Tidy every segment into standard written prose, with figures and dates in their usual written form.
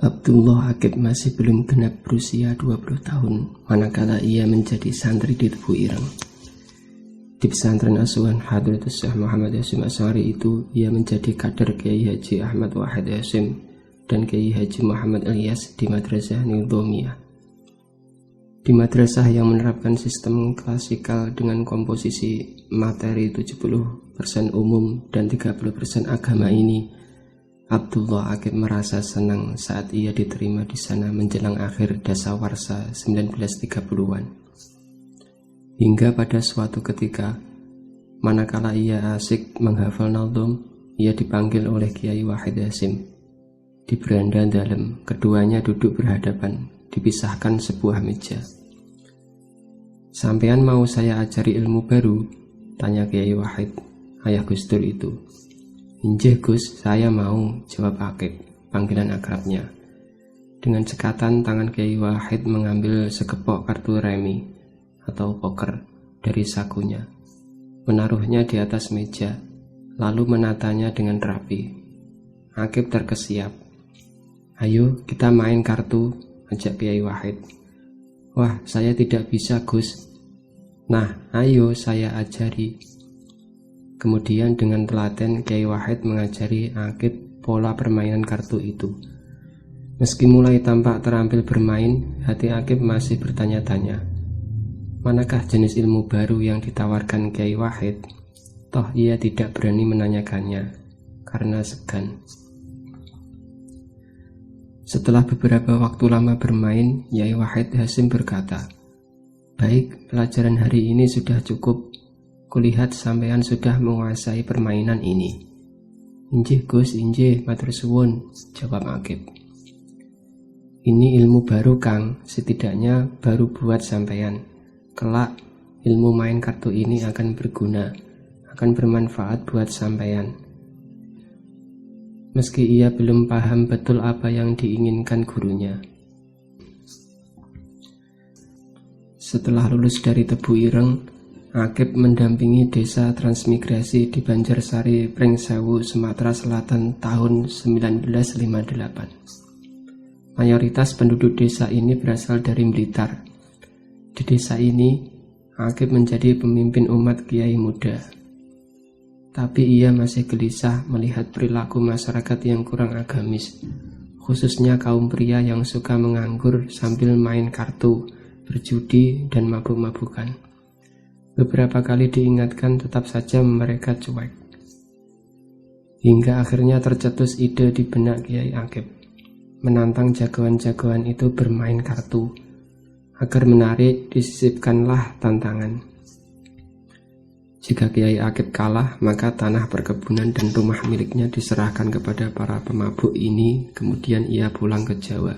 Abdullah Akib masih belum genap berusia 20 tahun manakala ia menjadi santri di Tebu Ireng. Di pesantren asuhan Hadratus Syekh Muhammad Hasyim Asy'ari itu, ia menjadi kader Kiai Haji Ahmad Wahid Hasyim dan Kiai Haji Muhammad Ilyas di Madrasah Nidhamiyah. Di madrasah yang menerapkan sistem klasikal dengan komposisi materi 70% umum dan 30% agama ini, Abdullah Akib merasa senang saat ia diterima di sana menjelang akhir dasawarsa 1930-an. Hingga pada suatu ketika, manakala ia asik menghafal naldom, ia dipanggil oleh Kiai Wahid Hasyim. Di beranda dalam, keduanya duduk berhadapan, dipisahkan sebuah meja. "Sampean mau saya ajari ilmu baru?" tanya Kiai Wahid, ayah Gus Dur itu. "Injih Gus, saya mau," jawab Akib, panggilan akrabnya. Dengan cekatan tangan Kiai Wahid mengambil sekepok kartu remi atau poker dari sakunya, menaruhnya di atas meja, lalu menatanya dengan rapi. Akib terkesiap. "Ayo kita main kartu," ajak Kiai Wahid. "Wah, saya tidak bisa Gus." "Nah, ayo saya ajari." Kemudian dengan telaten Kiai Wahid mengajari Akib pola permainan kartu itu. Meski mulai tampak terampil bermain, hati Akib masih bertanya-tanya, manakah jenis ilmu baru yang ditawarkan Kiai Wahid? Toh ia tidak berani menanyakannya karena segan. Setelah beberapa waktu lama bermain, Kiai Wahid Hasyim berkata, "Baik, pelajaran hari ini sudah cukup. Kulihat sampean sudah menguasai permainan ini." "Injih Gus, injih, matur suwun," jawab Akib. "Ini ilmu baru Kang, setidaknya baru buat sampean. Kelak, ilmu main kartu ini akan berguna, akan bermanfaat buat sampean." Meski ia belum paham betul apa yang diinginkan gurunya. Setelah lulus dari Tebu Ireng, Akib mendampingi desa transmigrasi di Banjarsari, Pringsewu, Sumatera Selatan tahun 1958. Mayoritas penduduk desa ini berasal dari Blitar. Di desa ini, Akib menjadi pemimpin umat kiai muda. Tapi ia masih gelisah melihat perilaku masyarakat yang kurang agamis, khususnya kaum pria yang suka menganggur sambil main kartu, berjudi, dan mabuk-mabukan. Beberapa kali diingatkan, tetap saja mereka cuek. Hingga akhirnya tercetus ide di benak Kiai Akib, menantang jagoan-jagoan itu bermain kartu. Agar menarik, disisipkanlah tantangan. Jika Kiai Akib kalah, maka tanah perkebunan dan rumah miliknya diserahkan kepada para pemabuk ini, kemudian ia pulang ke Jawa.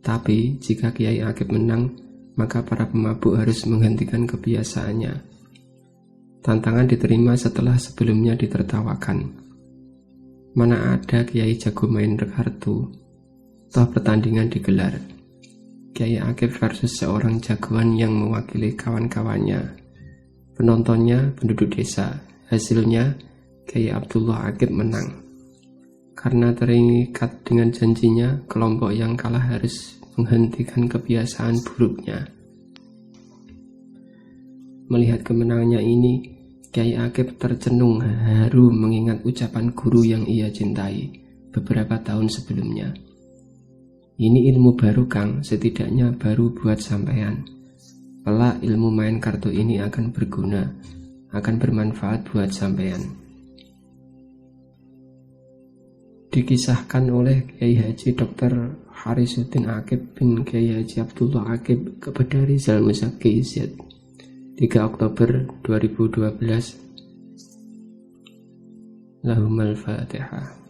Tapi jika Kiai Akib menang, maka para pemabuk harus menghentikan kebiasaannya. Tantangan diterima setelah sebelumnya ditertawakan. Mana ada Kiai jago main kartu, toh pertandingan digelar. Kiai Akib versus seorang jagoan yang mewakili kawan-kawannya. Penontonnya penduduk desa. Hasilnya Kiai Abdullah Akib menang. Karena terikat dengan janjinya, kelompok yang kalah harus menghentikan kebiasaan buruknya. Melihat kemenangannya ini, Kiai Akib tercenung haru mengingat ucapan guru yang ia cintai beberapa tahun sebelumnya. "Ini ilmu baru Kang, setidaknya baru buat sampean. Kelak ilmu main kartu ini akan berguna, akan bermanfaat buat sampean." Dikisahkan oleh Kiai Haji Dr. Harisuddin Akib bin Kiai Haji Abdullah Akib kepada Rizal Musaki Z 3 Oktober 2012. Lahumul Fatihah.